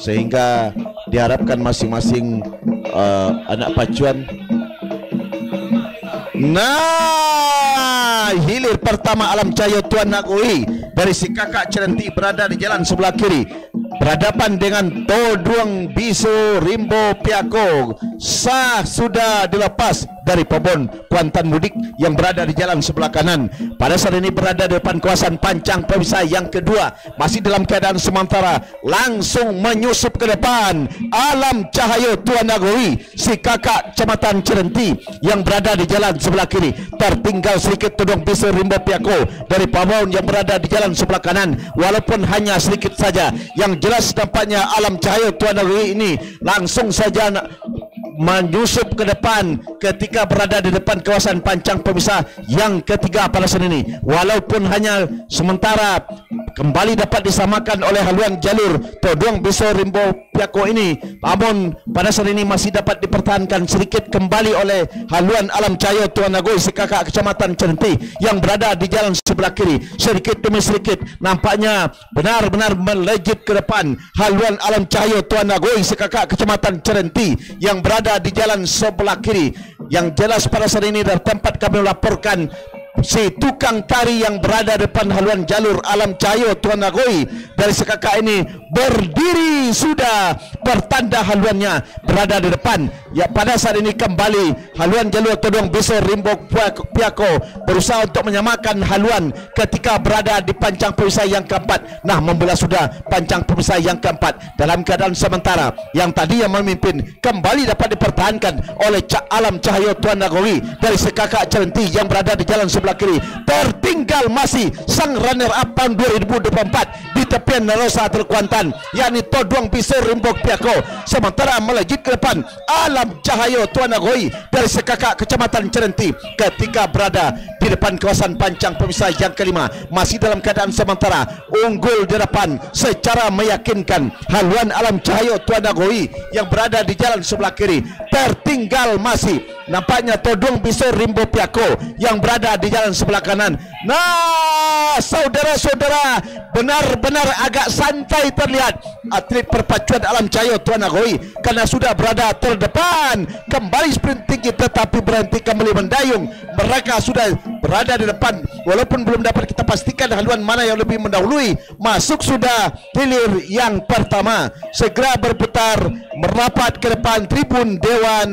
sehingga diharapkan masing-masing anak pacuan. Nah, hilir pertama Alam Cahaya Tuan Nagoi dari si kakak Cerenti berada di jalan sebelah kiri, berhadapan dengan Toduang Bisu Rimbo Piako. Sah sudah dilepas dari Pobon Kuantan Mudik yang berada di jalan sebelah kanan. Pada saat ini berada di depan kawasan pancang pemisah yang kedua, masih dalam keadaan sementara, langsung menyusup ke depan Alam Cahaya Tuan Nagoi, si kakak Kecamatan Cerenti yang berada di jalan sebelah kiri. Tertinggal sedikit Toduang Bisu Rimbo Piako dari Pobon yang berada di jalan sebelah kanan, walaupun hanya sedikit saja. Yang jelas nampaknya Alam Cahaya Tuan Nagoi ini langsung saja menyusup ke depan ketika berada di depan kawasan pancang pemisah yang ketiga pada saat ini, walaupun hanya sementara kembali dapat disamakan oleh haluan jalur Toduang Bisu Rimbo Piako ini, namun pada saat ini masih dapat dipertahankan sedikit kembali oleh haluan Alam Cahaya Tuan Nagoi, si kakak Kecamatan Cerenti yang berada di jalan sebelah kiri. Sedikit demi sedikit nampaknya benar-benar melejit ke depan haluan Alam Cahaya Tuan Nagoi, si kakak Kecamatan Cerenti yang berada di jalan sebelah kiri. Yang jelas pada saat ini dari tempat kami melaporkan, si tukang tari yang berada depan haluan jalur Alam Cahaya Tuan Nagoi dari sekakak ini berdiri sudah, pertanda haluannya berada di depan. Ya, pada saat ini kembali haluan jalur Toduang Bisu Rimbo Piako berusaha untuk menyamakan haluan ketika berada di pancang pemisah yang keempat. Nah, membelah sudah pancang pemisah yang keempat dalam keadaan sementara. Yang tadi yang memimpin kembali dapat dipertahankan oleh Alam Cahaya Tuan Nagoi dari sekakak Cerenti yang berada di jalan sebelah kiri. Tertinggal masih sang runner up tahun 2024 di tepian Nerosa Atel Kuantan, yakni Toduang Bisu Rimbo Piako. Sementara melejit ke depan Alam Cahaya Tuan Nagoi dari sekakak Kecamatan Cerenti ketika berada di depan kawasan pancang pemisah yang kelima. Masih dalam keadaan sementara unggul di depan secara meyakinkan haluan Alam Cahaya Tuan Nagoi yang berada di jalan sebelah kiri. Tertinggal masih nampaknya Toduang Bisu Rimbo Piako yang berada di jalan sebelah kanan. Nah, saudara-saudara, benar-benar agak santai terlihat atlet perpacuan Alam Cahaya Tuan Nagoi karena sudah berada terdepan. Kembali sprint tinggi tetapi berhenti kembali mendayung. Mereka sudah berada di depan, walaupun belum dapat kita pastikan haluan mana yang lebih mendahului. Masuk sudah hilir yang pertama, segera berputar merapat ke depan tribun Dewan